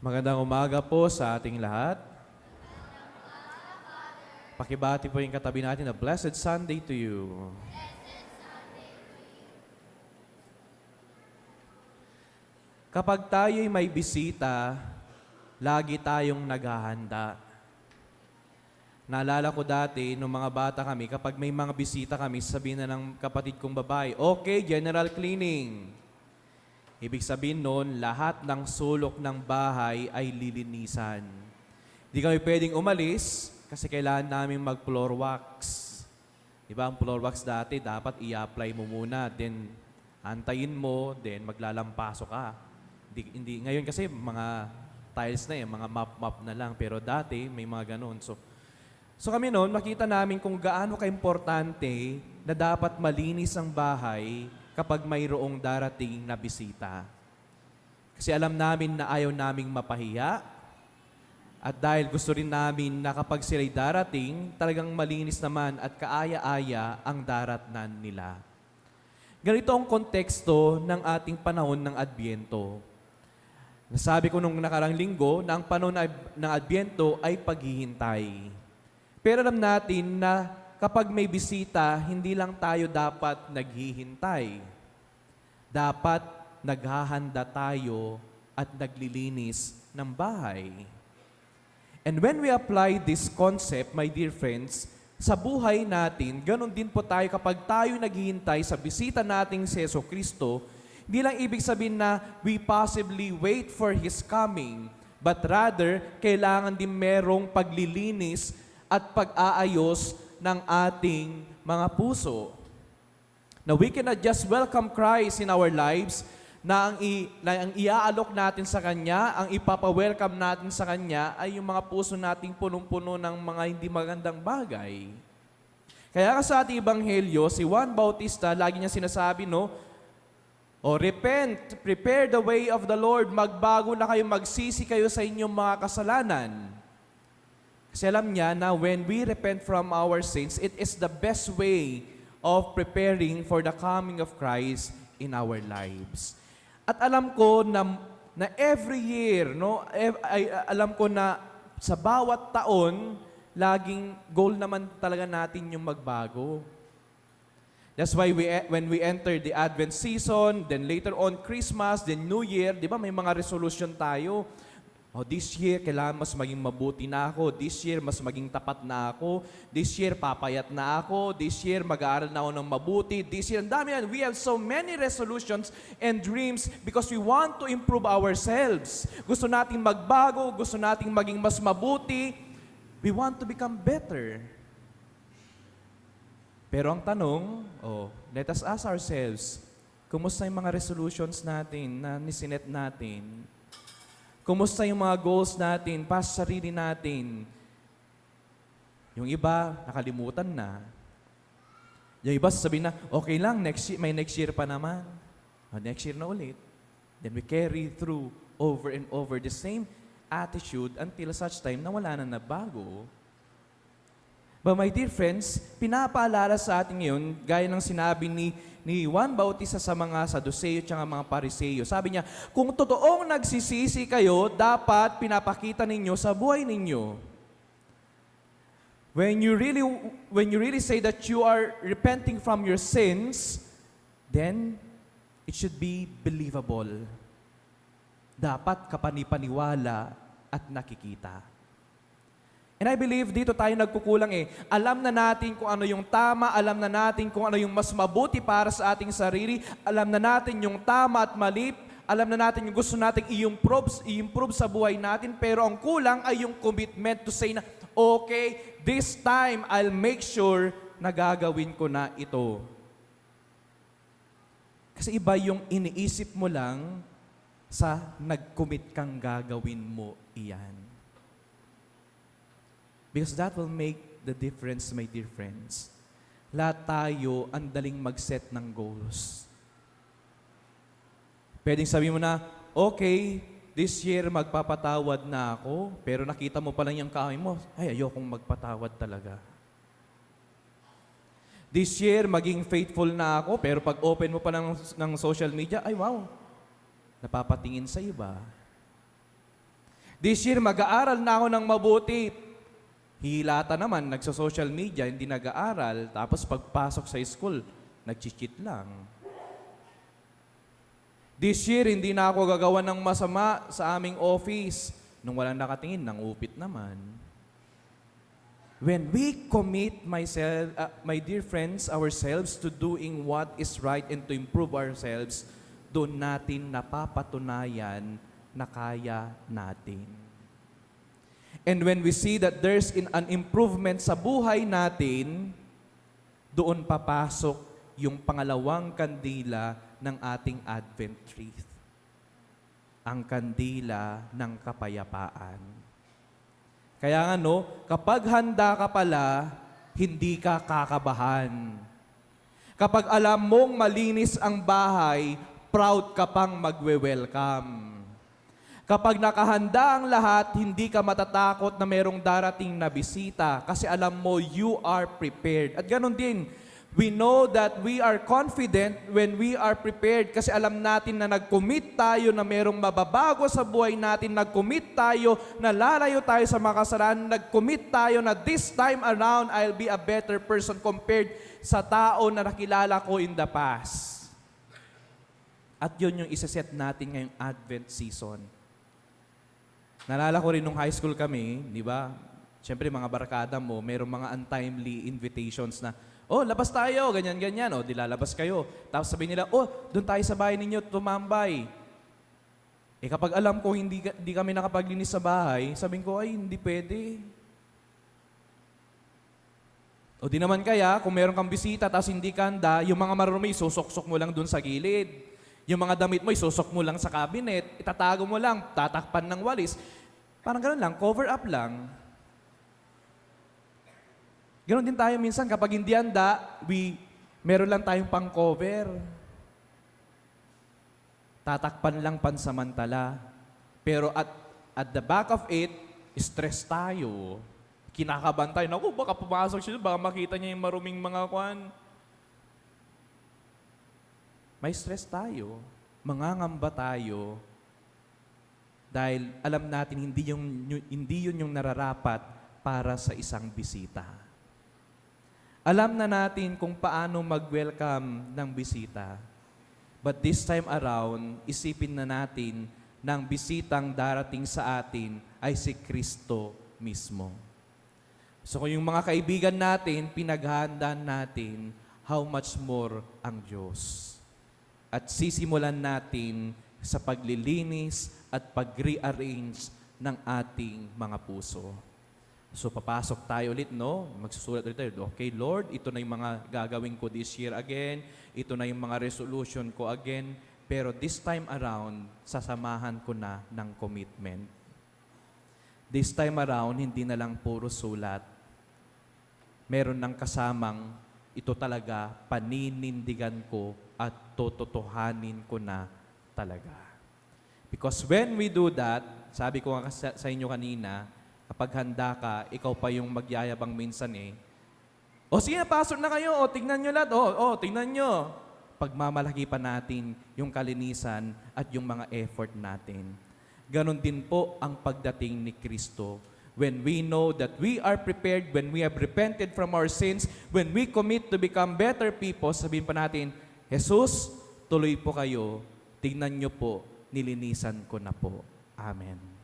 Magandang umaga po sa ating lahat. Pakibati po yung katabi natin na Blessed Sunday to you. Kapag tayo'y may bisita, lagi tayong naghahanda. Naalala ko dati, nung mga bata kami, kapag may mga bisita kami, sabihin na ng kapatid kong babae, okay, general cleaning. Ibig sabihin noon, lahat ng sulok ng bahay ay lilinisan. Hindi kami pwedeng umalis kasi kailangan namin mag-floor wax. Diba, ang floor wax dati, dapat i-apply mo muna, then antayin mo, then maglalampaso ka. Ngayon kasi mga tiles na mga map-map na lang, pero dati may mga ganun. So kami noon, makita namin kung gaano ka-importante na dapat malinis ang bahay kapag mayroong darating na bisita. Kasi alam namin na ayaw naming mapahiya at dahil gusto rin namin na kapag sila'y darating, talagang malinis naman at kaaya-aya ang daratnan nila. Ganito ang konteksto ng ating panahon ng Adbyento. Nasabi ko nung nakarang linggo na ang panahon ng Adbyento ay paghihintay. Pero alam natin na kapag may bisita, hindi lang tayo dapat naghihintay. Dapat naghahanda tayo at naglilinis ng bahay. And when we apply this concept, my dear friends, sa buhay natin, ganun din po tayo kapag tayo naghihintay sa bisita nating si Jesucristo, hindi lang ibig sabihin na we possibly wait for His coming, but rather, kailangan din merong paglilinis at pag-aayos ng ating mga puso. Na we cannot just welcome Christ in our lives, na ang iaalok natin sa Kanya, ang ipapa-welcome natin sa Kanya ay yung mga puso nating punong-puno ng mga hindi magandang bagay. Kaya sa ating Ebanghelyo, si Juan Bautista, lagi niya sinasabi, repent, prepare the way of the Lord, magbago na kayo, magsisi kayo sa inyong mga kasalanan. Kasi alam niya na when we repent from our sins, it is the best way of preparing for the coming of Christ in our lives. At alam ko na every year, alam ko na sa bawat taon, laging goal naman talaga natin yung magbago. That's why when we enter the Advent season, then later on Christmas, then New Year, di ba may mga resolution tayo. This year, kailangan mas maging mabuti na ako. This year, mas maging tapat na ako. This year, papayat na ako. This year, mag-aaral na ako ng mabuti. This year, ang dami yan. We have so many resolutions and dreams because we want to improve ourselves. Gusto nating magbago. Gusto nating maging mas mabuti. We want to become better. Pero ang tanong, let us ask ourselves, kumusta yung mga resolutions natin na nisinet natin? Kumusta yung mga goals natin, para sa sarili natin? Yung iba, nakalimutan na. Yung iba, sasabihin na, okay lang, may next year pa naman. Next year na ulit. Then we carry through over and over the same attitude until such time na wala na nabago. But my dear friends, pinapaalala sa atin ngayon, gaya ng sinabi ni Juan Bautista sa mga Saduceo at mga Pariseo. Sabi niya, kung totoong nagsisisi kayo, dapat pinapakita ninyo sa buhay ninyo. When you really say that you are repenting from your sins, then it should be believable. Dapat kapanipaniwala at nakikita. And I believe dito tayo nagkukulang Alam na natin kung ano yung tama, alam na natin kung ano yung mas mabuti para sa ating sarili, alam na natin yung tama at mali, alam na natin yung gusto nating i-improve sa buhay natin, pero ang kulang ay yung commitment to say na, okay, this time I'll make sure na gagawin ko na ito. Kasi iba yung iniisip mo lang sa nag-commit kang gagawin mo iyan. Because that will make the difference, my dear friends. Lahat tayo ang daling mag-set ng goals. Pwedeng sabihin mo na, okay, this year magpapatawad na ako, pero nakita mo pa lang yung kamay mo, ay, ayokong magpatawad talaga. This year, maging faithful na ako, pero pag open mo pa ng social media, ay wow, napapatingin sa iba. This year, mag-aaral na ako ng mabuti. Hilata naman, nagsa-social media, hindi nag-aaral. Tapos pagpasok sa school, nag-cheat lang. This year, hindi na ako gagawa ng masama sa aming office. Nung walang nakatingin, nang upit naman. When we commit my dear friends, ourselves to doing what is right and to improve ourselves, doon natin napapatunayan na kaya natin. And when we see that there's an improvement sa buhay natin, doon papasok yung pangalawang kandila ng ating Advent wreath. Ang kandila ng kapayapaan. Kaya nga kapag handa ka pala, hindi ka kakabahan. Kapag alam mong malinis ang bahay, proud ka pang magwe-welcome. Kapag nakahanda ang lahat, hindi ka matatakot na merong darating na bisita kasi alam mo, you are prepared. At ganun din, we know that we are confident when we are prepared kasi alam natin na nag-commit tayo na merong mababago sa buhay natin, nag-commit tayo na lalayo tayo sa mga kasalanan, nag-commit tayo na this time around, I'll be a better person compared sa tao na nakilala ko in the past. At yun yung isa-set natin ngayong Advent season. Nalala ko rin nung high school kami, di ba? Siyempre mga barkada mo, merong mga untimely invitations na, oh, labas tayo, ganyan-ganyan. O, dilalabas kayo. Tapos sabihin nila, oh, doon tayo sa bahay ninyo, tumambay. Eh kapag alam ko hindi kami nakapaglinis sa bahay, sabihin ko, ay, hindi pwede. O di naman kaya, kung meron kang bisita, tapos hindi ka handa, yung mga marumi, susok-sok mo lang doon sa gilid. Yung mga damit mo, isusok mo lang sa cabinet, itatago mo lang, tatakpan ng walis. Parang gano'n lang, cover up lang. Ganon din tayo minsan, kapag hindi handa, meron lang tayong pang-cover. Tatakpan lang pansamantala. Pero at the back of it, stress tayo. Kinakabahan tayo. Naku, baka pumasok siya, baka makita niya yung maruming mga kwan. May stress tayo. Mangangamba tayo. Dahil alam natin, hindi yun yung nararapat para sa isang bisita. Alam na natin kung paano mag-welcome ng bisita. But this time around, isipin na natin na ang bisitang darating sa atin ay si Kristo mismo. So kung yung mga kaibigan natin, pinaghahandaan natin, how much more ang Diyos. At sisimulan natin sa paglilinis at pag-rearrange ng ating mga puso. So papasok tayo ulit, magsusulat ulit tayo. Okay, Lord, ito na yung mga gagawin ko this year again. Ito na yung mga resolution ko again. Pero this time around, sasamahan ko na ng commitment. This time around, hindi na lang puro sulat. Meron ng kasamang, ito talaga, paninindigan ko at tototohanin ko na talaga. Because when we do that, sabi ko nga sa inyo kanina, kapag handa ka, ikaw pa yung magyayabang minsan O sige, pasok na kayo. O, tingnan nyo lahat. Tingnan nyo. Pagmamalaki pa natin yung kalinisan at yung mga effort natin. Ganon din po ang pagdating ni Kristo. When we know that we are prepared, when we have repented from our sins, when we commit to become better people, sabihin pa natin, Jesus, tuloy po kayo. Tingnan nyo po, nilinisan ko na po. Amen.